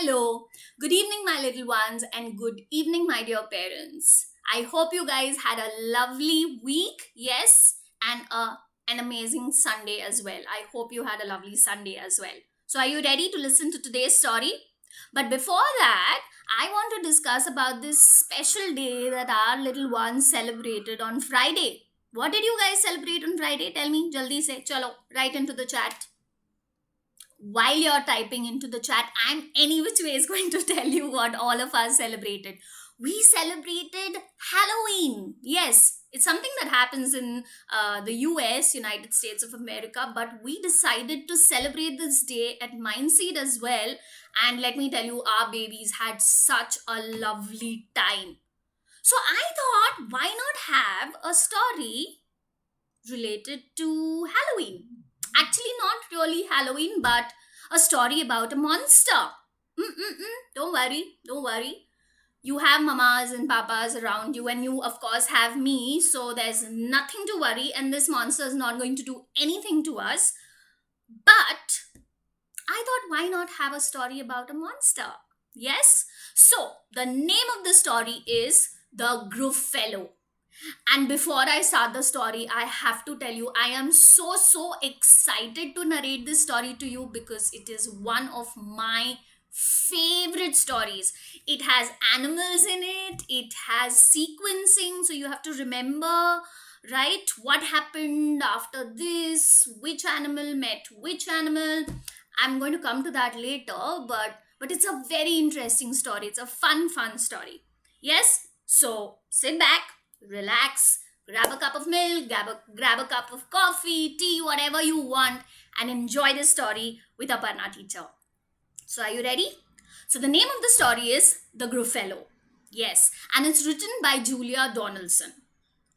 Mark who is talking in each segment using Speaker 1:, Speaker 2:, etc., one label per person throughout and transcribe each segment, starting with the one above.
Speaker 1: Hello, good evening, my little ones, and good evening, my dear parents. I hope you guys had a lovely week, yes, and an amazing Sunday as well. I hope you had a lovely Sunday as well. So, are you ready to listen to today's story? But before that, I want to discuss about this special day that our little ones celebrated on Friday. What did you guys celebrate on Friday? Tell me, jaldi se, chalo, write into the chat. While you're typing into the chat, I'm any which way is going to tell you what all of us celebrated. We celebrated Halloween. Yes, it's something that happens in the US, United States of America, but we decided to celebrate this day at Mindseed as well. And let me tell you, our babies had such a lovely time. So I thought, why not have a story related to Halloween? Actually, not really Halloween, but a story about a monster. Don't worry, don't worry. You have mamas and papas around you, and you, of course, have me, so there's nothing to worry, and this monster is not going to do anything to us. But I thought, why not have a story about a monster? Yes? So, the name of the story is The Gruffalo. And before I start the story, I have to tell you, I am so excited to narrate this story to you because it is one of my favorite stories. It has animals in it, it has sequencing, so you have to remember, right, what happened after this, which animal met which animal. I'm going to come to that later, but it's a very interesting story. It's a fun story. Yes? So sit back, relax, grab a cup of milk, grab a cup of coffee, tea, whatever you want, and enjoy the story with Aparna teacher. So, are you ready? So, the name of the story is The Gruffalo. Yes, and it's written by Julia Donaldson.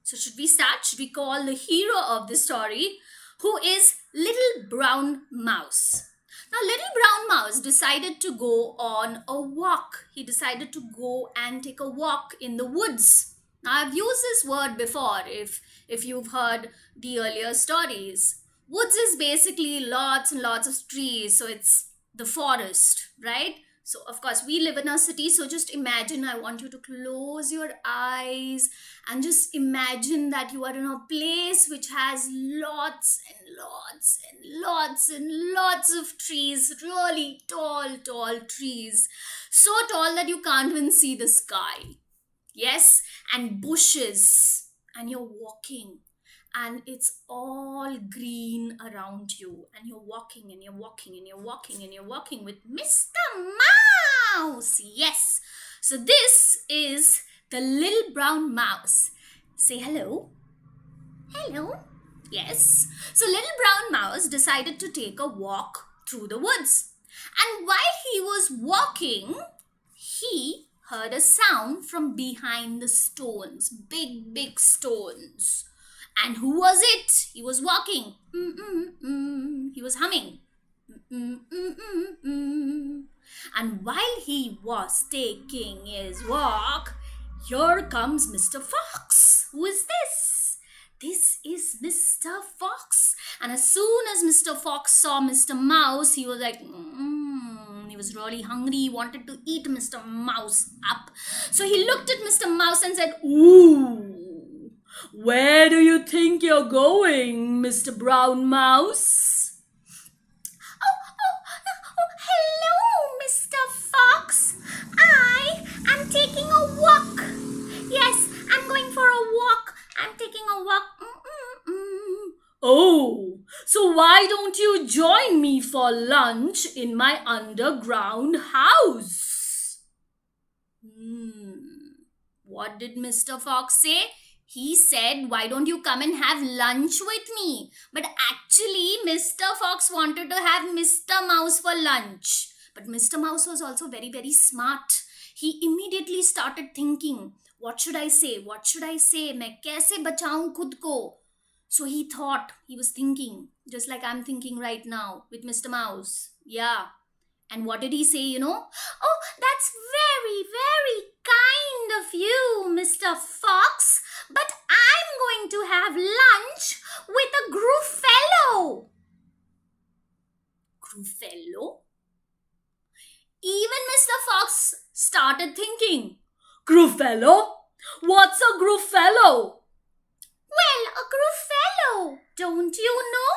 Speaker 1: So, should we start? Should we call the hero of the story, who is Little Brown Mouse? Now, Little Brown Mouse decided to go on a walk. He decided to go and take a walk in the woods. Now, I've used this word before if you've heard the earlier stories. Woods is basically lots and lots of trees, so it's the forest, right? So, of course, we live in a city, so just imagine. I want you to close your eyes and just imagine that you are in a place which has lots and lots and lots and lots of trees, really tall trees, so tall that you can't even see the sky. Yes, and bushes, and you're walking, and it's all green around you, and you're walking and you're walking and you're walking and you're walking with Mr. Mouse. Yes, so this is the little brown mouse. Say hello. Hello. Yes. So little brown mouse decided to take a walk through the woods. And while he was walking, he heard a sound from behind the stones, big stones. And who was it? He was walking. He was humming. And while he was taking his walk, here comes Mr. Fox. Who is this? This is Mr. Fox. And as soon as Mr. Fox saw Mr. Mouse, he was like, he was really hungry. He wanted to eat Mr. Mouse up. So he looked at Mr. Mouse and said, "Ooh, where do you think you're going, Mr. Brown Mouse?" Oh, hello, Mr. Fox. I am taking a walk. Yes, I'm going for a walk. I'm taking a walk. Oh, so why don't you join me for lunch in my underground house? What did Mr. Fox say? He said, why don't you come and have lunch with me? But actually, Mr. Fox wanted to have Mr. Mouse for lunch. But Mr. Mouse was also very smart. He immediately started thinking, what should I say? What should I say? मैं कैसे बचाऊं खुद को? So he thought, he was thinking, just like I'm thinking right now with Mr. Mouse. Yeah. And what did he say, Oh, that's very kind of you, Mr. Fox. But I'm going to have lunch with a Gruffalo. Gruffalo? Even Mr. Fox started thinking, Gruffalo? What's a Gruffalo? Well, a Gruffalo, don't you know?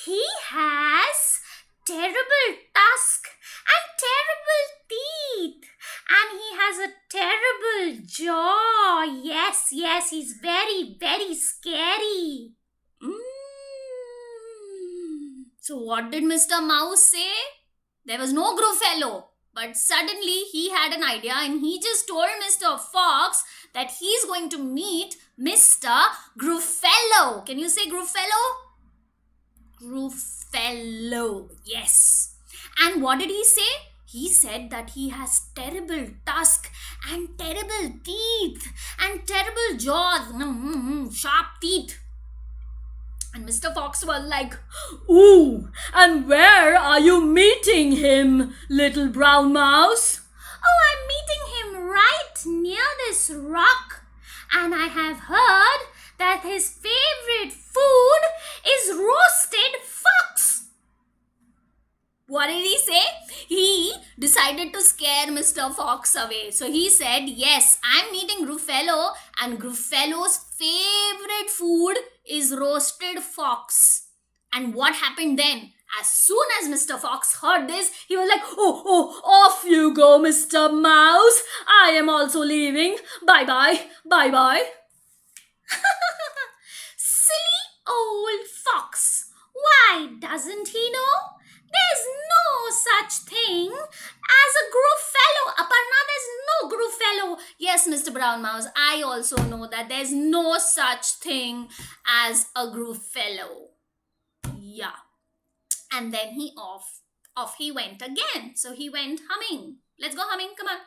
Speaker 1: He has terrible tusk and terrible teeth, and he has a terrible jaw. Yes, yes, he's very, very scary. So what did Mr. Mouse say? There was no Gruffalo. But suddenly he had an idea and he just told Mr. Fox that he's going to meet Mr. Gruffalo. Can you say Gruffalo? Gruffalo, yes. And what did he say? He said that he has terrible tusk and terrible teeth and terrible jaws, sharp teeth. And Mr. Fox was like, Ooh, and where are you meeting him, little brown mouse? Oh, I'm meeting him right near this rock. And I have heard that his favorite food is roasted fox. What did he say? He decided to scare Mr. Fox away. So he said, yes, I'm meeting Gruffalo, and Gruffalo's favorite food is roasted fox. And what happened then? As soon as Mr. Fox heard this, he was like, oh, off you go, Mr. Mouse. I am also leaving. Bye-bye, bye-bye. Silly old fox. Why doesn't he know? There's no such thing as a Gruffalo. Aparna, there's no Gruffalo. Yes, Mr. Brown Mouse, I also know that there's no such thing as a Gruffalo. Yeah. And then he off he went again. So he went humming. Let's go humming. Come on.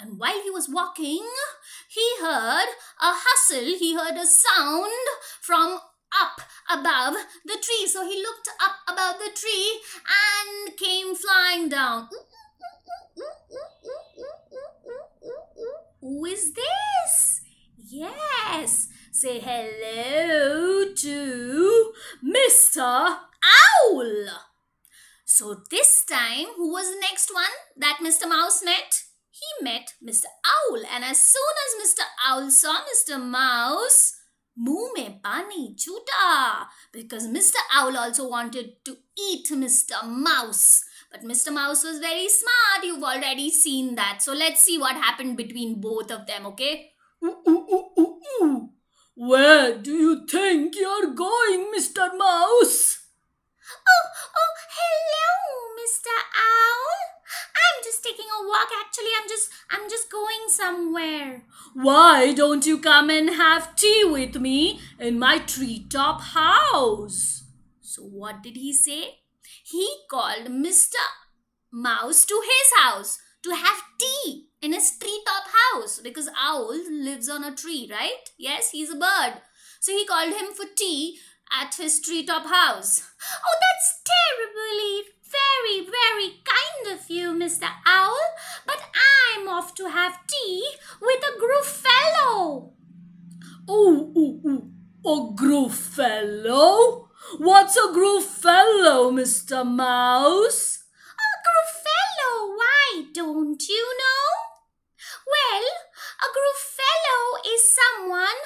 Speaker 1: And while he was walking, he heard a hustle. He heard a sound from up above the tree. So he looked up above the tree and came flying down. Who is this? Yes. Say hello to Mr. Owl. So this time, who was the next one that Mr. Mouse met? He met Mr. Owl, and as soon as Mr. Owl saw Mr. Mouse, muh mein pani chuta, because Mr. Owl also wanted to eat Mr. Mouse. But Mr. Mouse was very smart. You've already seen that. So let's see what happened between both of them, okay? Where do you think you're going, Mr. Mouse? Oh, hello, Mr. Owl. I'm just taking a walk. Actually, I'm just going somewhere. Why don't you come and have tea with me in my treetop house? So what did he say? He called Mr. Mouse to his house to have tea in his treetop house, because Owl lives on a tree, right? Yes, he's a bird. So he called him for tea at his treetop house. Oh, that's terribly, very, very kind of you, Mr. Owl. But I'm off to have tea with a Gruffalo. A Gruffalo? What's a Gruffalo, Mr. Mouse? A Gruffalo? Why don't you know? Well, a Gruffalo is someone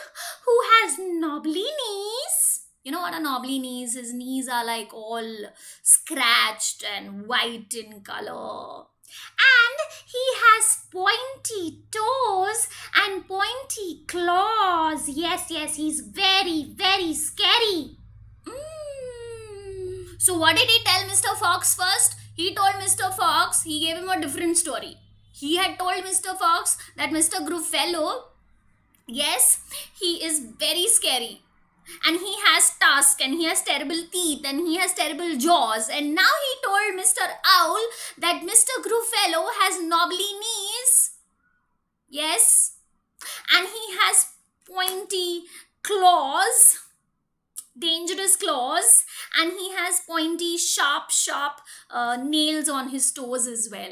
Speaker 1: who has knobbly knees. You know what a knobbly knees? His knees are like all scratched and white in color. And he has pointy toes and pointy claws. Yes, he's very, very scary. So what did he tell Mr. Fox first? He told Mr. Fox, he gave him a different story. He had told Mr. Fox that Mr. Gruffalo, yes, he is very scary. And he has tusk, and he has terrible teeth, and he has terrible jaws. And now he told Mr. Owl that Mr. Gruffalo has knobbly knees. Yes. And he has pointy claws, dangerous claws, and he has pointy, sharp nails on his toes as well.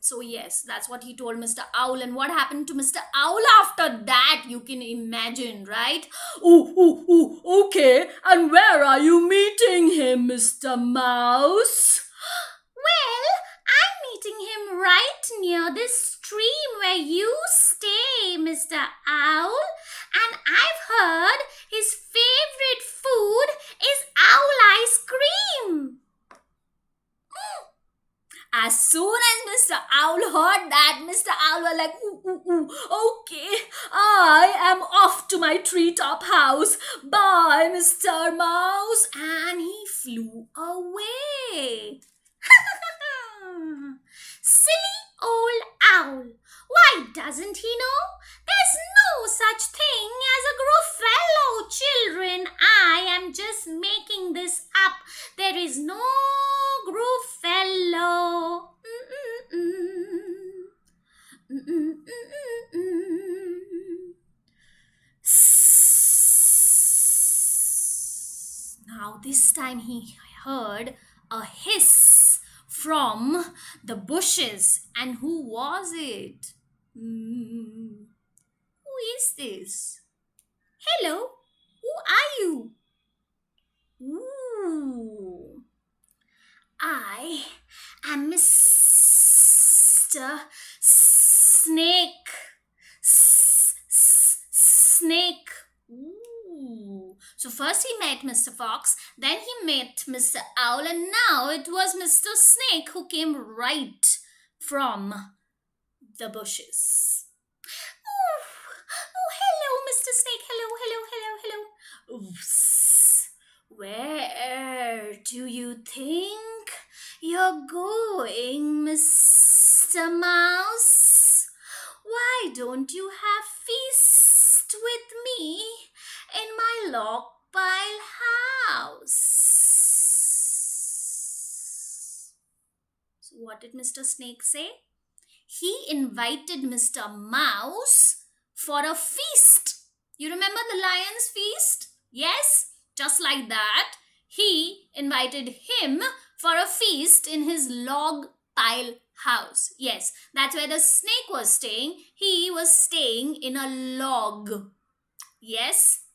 Speaker 1: So, yes, that's what he told Mr. Owl. And what happened to Mr. Owl after that, you can imagine, right? Okay. And where are you meeting him, Mr. Mouse? Well, I'm meeting him right near this stream where you stay, Mr. Owl. And I've heard his favorite food is owl ice cream. As soon as Mr. Owl heard that, Mr. Owl was like, okay, I am off to my treetop house. Bye, Mr. Mouse. And he flew away. Silly old owl. Why doesn't he know? There's no such thing as a Gruffalo, children. I am just making this up. There is no Gruffalo. Now this time he heard a hiss from the bushes. And who was it? Who is this? Hello, who are you? Ooh, I am Mr. Snake. Snake. Ooh. So first he met Mr. Fox, then he met Mr. Owl, and now it was Mr. Snake who came right from the bushes. Oh, hello, Mr. Snake. Hello. Oops. Where do you think you're going, Mr. Mouse? Why don't you have feast with me in my log pile house? So what did Mr. Snake say? He invited Mr. Mouse for a feast. You remember the lion's feast? Yes, just like that. He invited him for a feast in his log pile house. Yes, that's where the snake was staying. He was staying in a log. Yes,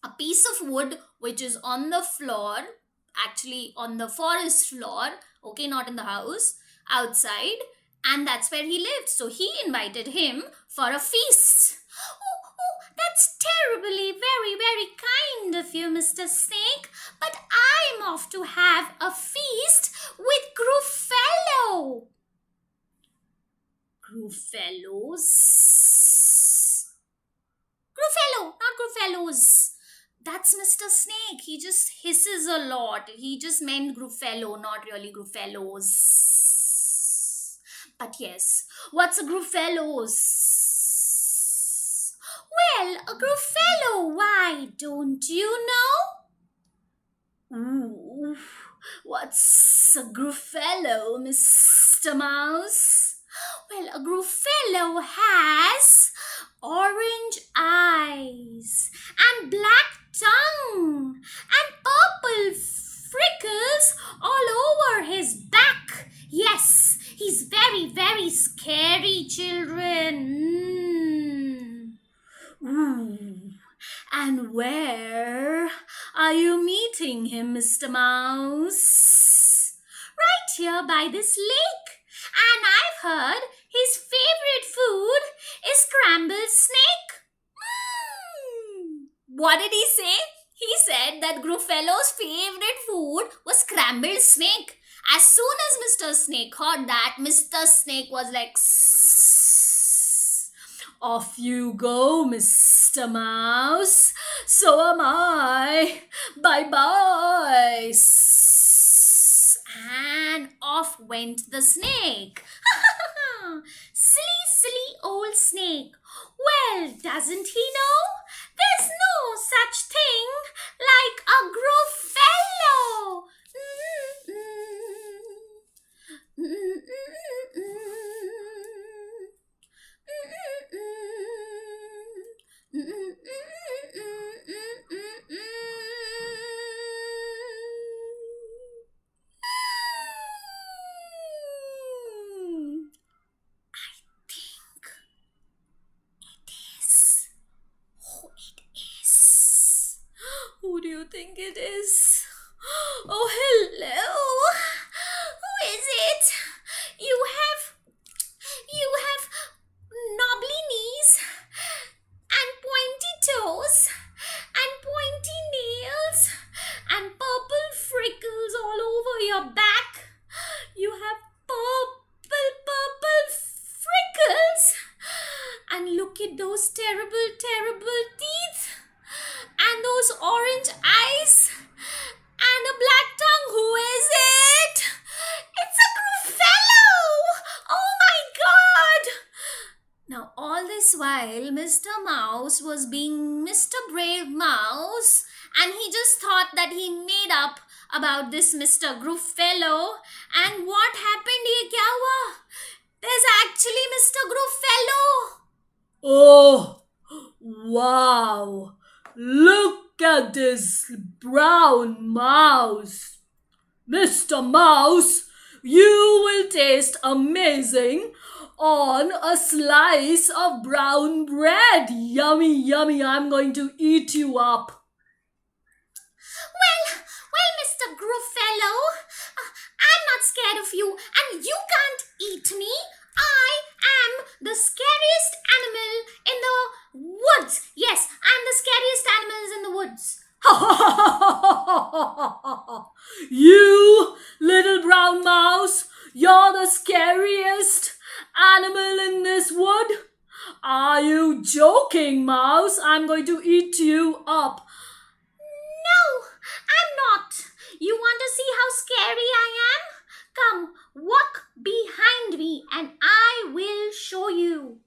Speaker 1: a piece of wood which is on the floor, actually on the forest floor, okay, not in the house, outside. And that's where he lived. So he invited him for a feast. Oh, that's terribly, very, very kind of you, Mr. Snake. But I'm off to have a feast with Gruffalo. Gruffalo, not Gruffaloes. That's Mr. Snake. He just hisses a lot. He just meant Gruffalo, not really Gruffaloes. But yes, what's a Gruffaloes? Well, a Gruffalo, why don't you know? Ooh, what's a Gruffalo, Mr. Mouse? Well, a Gruffalo has orange eyes and black tongue and purple freckles all over his back. Yes, he's very, very scary, children. Ooh. And where are you meeting him, Mr. Mouse? Right here by this lake. And I've heard his favorite food is scrambled snake. What did he say? He said that Gruffalo's favorite food was scrambled snake. As soon as Mr. Snake heard that, Mr. Snake was like, off you go, Mr. Mouse. So am I. Bye-bye. And off went the snake. Silly old snake. Well, doesn't he know? There's no such thing like a Gruffalo. you think it is? Oh, hello. Who is it? You have knobbly knees and pointy toes and pointy nails and purple freckles all over your back. You have purple freckles. And look at those terrible teeth and those orange eyes and a black tongue. Who is it? It's a Gruffalo! Oh my god! Now, all this while, Mr. Mouse was being Mr. Brave Mouse, and he just thought that he made up about this Mr. Gruffalo. And what happened? Ye kya hua? There's actually Mr. Gruffalo.
Speaker 2: Oh, wow. Look at this brown mouse. Mr. Mouse, you will taste amazing on a slice of brown bread. Yummy, yummy. I'm going to eat you up.
Speaker 1: Well, Mr. Gruffalo, I'm not scared of you, and you can't eat me. I am the scariest animal in the woods. Yes, I'm the scariest animals in the woods.
Speaker 2: You little brown mouse, you're the scariest animal in this wood. Are you joking, mouse? I'm going to eat you up.
Speaker 1: No, I'm not. You want to see how scary I am? Come, walk behind me and I will show you.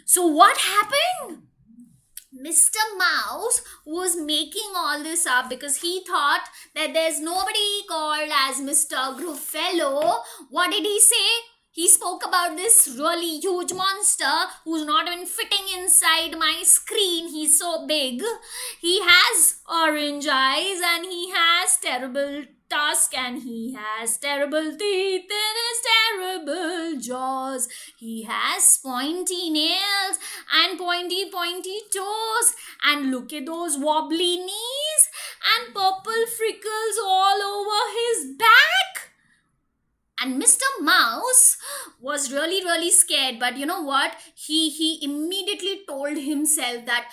Speaker 1: So what happened? Mr. Mouse was making all this up because he thought that there's nobody called as Mr. Gruffalo. What did he say? He spoke about this really huge monster who's not even fitting inside my screen. He's so big. He has orange eyes and he has terrible tusk and he has terrible teeth in his terrible jaws. He has pointy nails and pointy toes. And look at those wobbly knees and purple freckles all over his back. And Mr. Mouse was really scared. But you know what? He immediately told himself that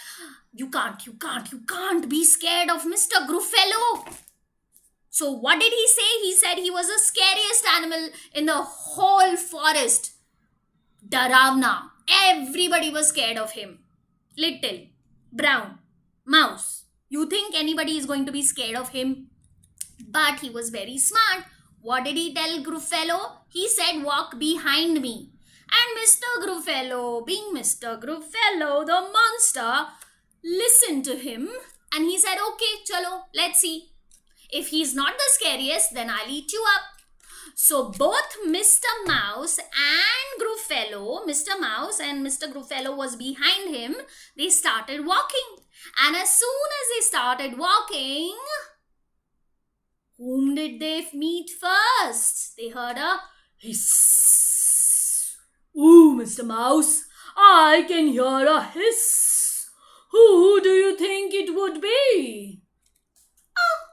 Speaker 1: you can't be scared of Mr. Gruffalo. So what did he say? He said he was the scariest animal in the whole forest. Daravna. Everybody was scared of him. Little brown mouse. You think anybody is going to be scared of him? But he was very smart. What did he tell Gruffalo? He said, walk behind me. And Mr. Gruffalo, being Mr. Gruffalo, the monster, listened to him. And he said, okay, chalo, let's see. If he's not the scariest, then I'll eat you up. So both Mr. Mouse and Gruffalo, Mr. Mouse and Mr. Gruffalo was behind him. They started walking. And as soon as they started walking, whom did they meet first? They heard a
Speaker 2: hiss. Ooh, Mr. Mouse, I can hear a hiss. Who do you think it would be?
Speaker 1: Oh,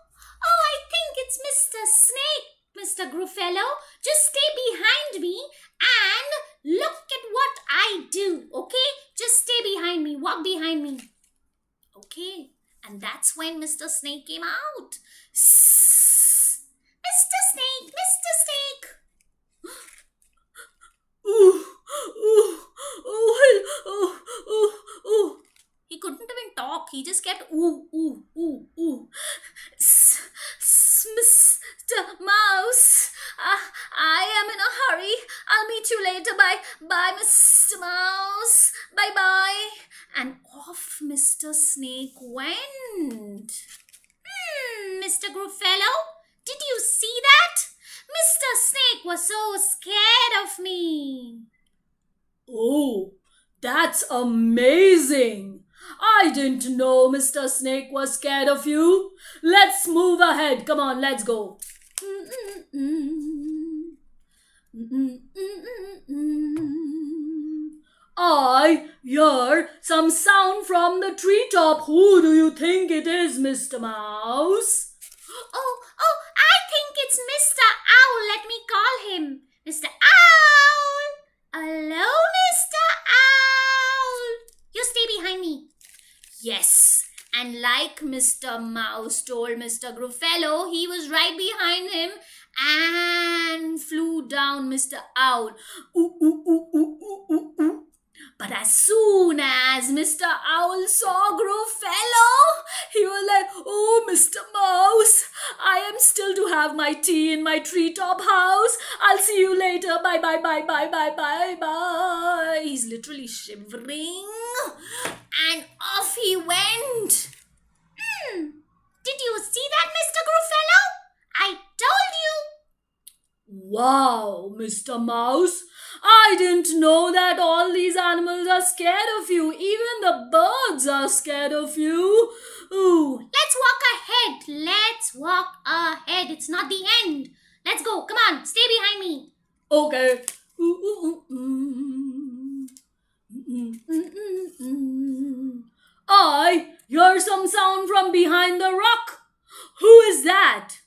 Speaker 1: I think it's Mr. Snake, Mr. Gruffalo. Just stay behind me and look at what I do, okay? Just stay behind me, walk behind me. Okay, and that's when Mr. Snake came out. Mr. Snake, Mr. Snake.
Speaker 2: Ooh, ooh, ooh.
Speaker 1: He couldn't even talk. He just kept ooh. Mr. Mouse, I am in a hurry. I'll meet you later. Bye, Mr. Mouse. Bye. And off Mr. Snake went. Mr. Gruffalo, did you see that? Mr. Snake was so scared of me.
Speaker 2: Oh, that's amazing. I didn't know Mr. Snake was scared of you. Let's move ahead. Come on, let's go. I hear some sound from the treetop. Who do you think it is, Mr. Mouse?
Speaker 1: Oh, I think it's Mr. Owl. Let me call him. Mr. Owl! Hello, Mr. Owl! You stay behind me. Yes. And like Mr. Mouse told Mr. Gruffalo, he was right behind him and flew down Mr. Owl. Ooh, ooh, ooh, ooh, ooh, ooh, ooh. But as soon as Mr. Owl saw Gruffalo, he was like, "Oh, Mr. Mouse, I am still to have my tea in my treetop house. I'll see you later. Bye, bye, bye, bye, bye, bye, bye." He's literally shivering. And off he went. Did you see that, Mr. Gruffalo? I told you.
Speaker 2: Wow, Mr. Mouse, I didn't know that all these animals are scared of you. Even the birds are scared of you. Ooh.
Speaker 1: Let's walk ahead. Let's walk ahead. It's not the end. Let's go. Come on. Stay behind me.
Speaker 2: Okay. I hear some sound from behind the rock. Who is that?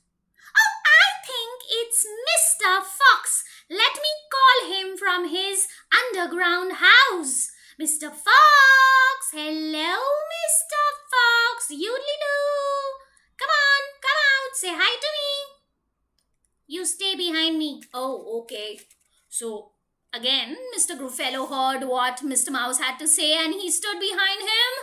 Speaker 1: Oh, I think it's Mr. Fox. Let me call him from his underground house. Mr. Fox. Hello, Mr. Fox. Yoodly-doo. Come on. Come out. Say hi to me. You stay behind me. Oh, okay. So, again, Mr. Gruffalo heard what Mr. Mouse had to say and he stood behind him.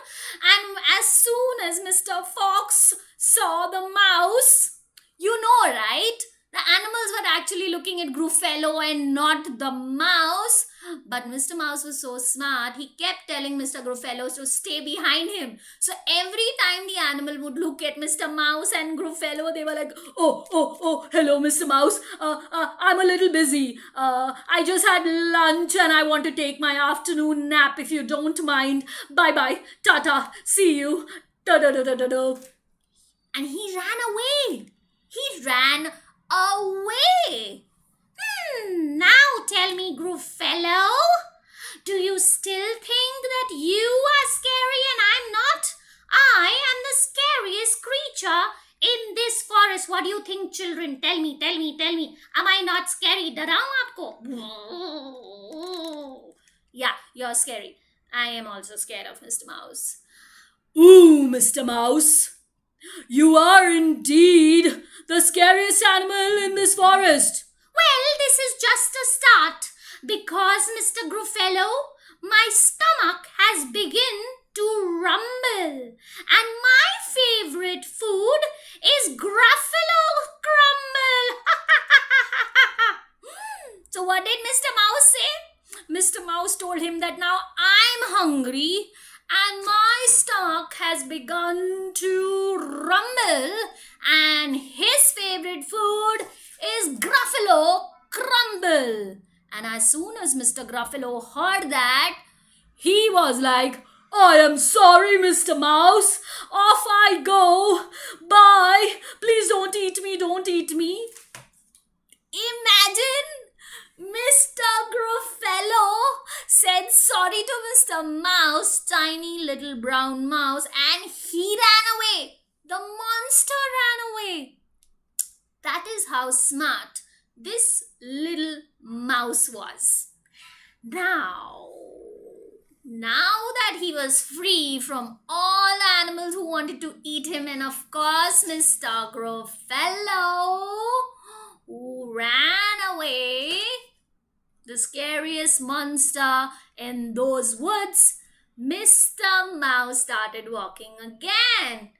Speaker 1: And as soon as Mr. Fox saw the mouse, you know, right? The animals were actually looking at Gruffalo and not the mouse. But Mr. Mouse was so smart, he kept telling Mr. Gruffalo to stay behind him. So every time the animal would look at Mr. Mouse and Gruffalo, they were like, oh, hello, Mr. Mouse. I'm a little busy. I just had lunch and I want to take my afternoon nap if you don't mind. Bye-bye. Tata. See you. Da-da-da-da-da-da. And he ran away. He ran away. Now tell me, Gruffalo, do you still think that you are scary and I'm not? I am the scariest creature in this forest. What do you think, children? Tell me. Am I not scary? Daraun aapko? Yeah, you're scary. I am also scared of Mr. Mouse.
Speaker 2: Ooh, Mr. Mouse. You are indeed the scariest animal in this forest.
Speaker 1: Well, this is just a start because, Mr. Gruffalo, my stomach has begun to rumble and my favorite food is Gruffalo crumble. So what did Mr. Mouse say? Mr. Mouse told him that now I'm hungry and my stomach has begun to rumble and his favorite food is Gruffalo crumble. And as soon as Mr. Gruffalo heard that, he was like, I am sorry, Mr. Mouse. Off I go. Bye. Please don't eat me. Don't eat me. Imagine Mr. Gruffalo said sorry to Mr. Mouse, tiny little brown mouse, and he ran away. The monster ran away. That is how smart this little mouse was. Now that he was free from all animals who wanted to eat him, and of course Mr. Gruffalo, who ran away, the scariest monster in those woods, Mr. Mouse started walking again.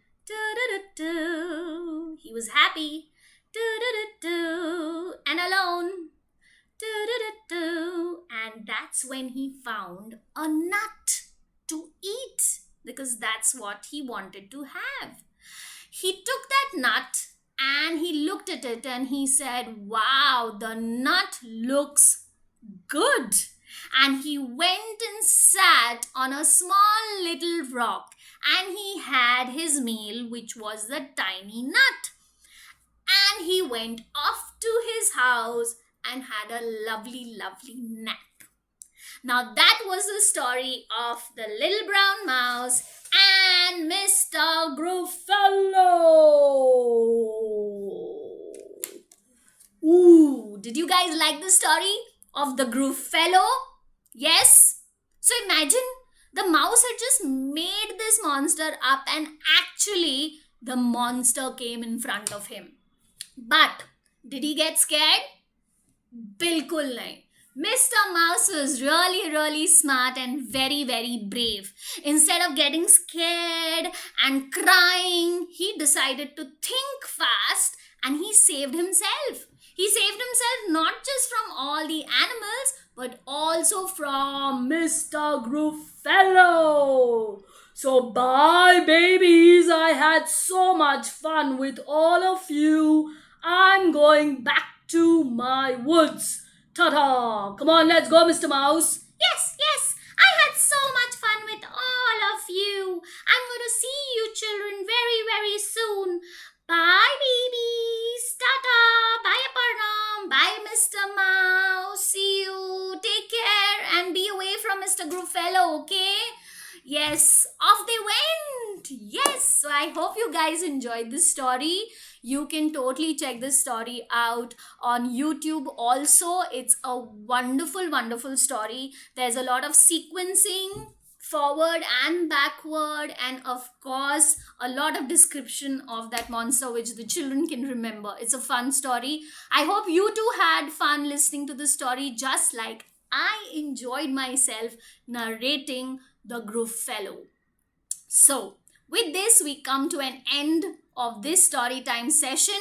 Speaker 1: He was happy. And alone. And that's when he found a nut to eat because that's what he wanted to have. He took that nut and he looked at it and he said, wow, the nut looks good. And he went and sat on a small little rock and he had his meal, which was the tiny nut. And he went off to his house and had a lovely, lovely nap. Now, that was the story of the little brown mouse and Mr.
Speaker 2: Gruffalo.
Speaker 1: Ooh, did you guys like the story of the Gruffalo? Yes? So imagine the mouse had just made this monster up, and actually, the monster came in front of him. But did he get scared? बिल्कुल नहीं. Mr. Mouse was really smart and very brave. Instead of getting scared and crying, he decided to think fast and he saved himself. He saved himself not just from all the animals but also from
Speaker 2: Mr. Gruffalo. So bye, babies. I had so much fun with all of you. I'm going back to my woods. Ta-ta. Come on, let's go, Mr. Mouse.
Speaker 1: Yes, I had so much fun with all of you. I'm going to see you children very soon. Bye, babies. Tata. Bye, Aparnam. Bye, Mr. Mouse. See you. Take care and be away from Mr. Gruffalo, okay? Yes, off they went. Yes, so I hope you guys enjoyed this story. You can totally check this story out on YouTube also. It's a wonderful story. There's a lot of sequencing forward and backward, and of course a lot of description of that monster which the children can remember. It's a fun story. I hope you too had fun listening to the story, just like I enjoyed myself narrating the Gruffalo. So, with this, we come to an end of this story time session.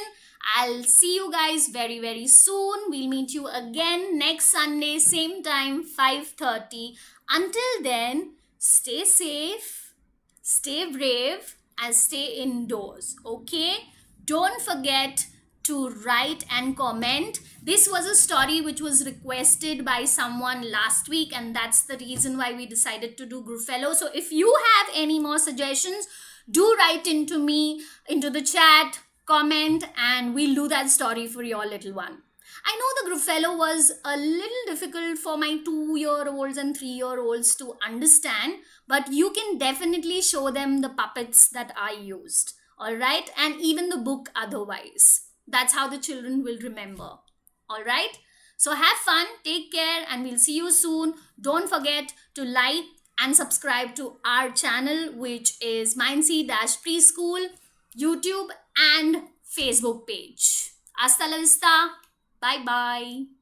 Speaker 1: I'll see you guys very soon. We'll meet you again next Sunday, same time, 5:30. Until then, stay safe, stay brave, and stay indoors. Okay? Don't forget to write and comment. This was a story which was requested by someone last week, and that's the reason why we decided to do Gruffalo. So if you have any more suggestions, do write into me, into the chat, comment, and we'll do that story for your little one. I know the Gruffalo was a little difficult for my 2-year-olds and 3-year-olds to understand, but you can definitely show them the puppets that I used. All right, and even the book otherwise. That's how the children will remember. All right, so have fun, take care, and we'll see you soon. Don't forget to like and subscribe to our channel, which is Mindseed Preschool, YouTube, and Facebook page. Hasta la vista. Bye bye.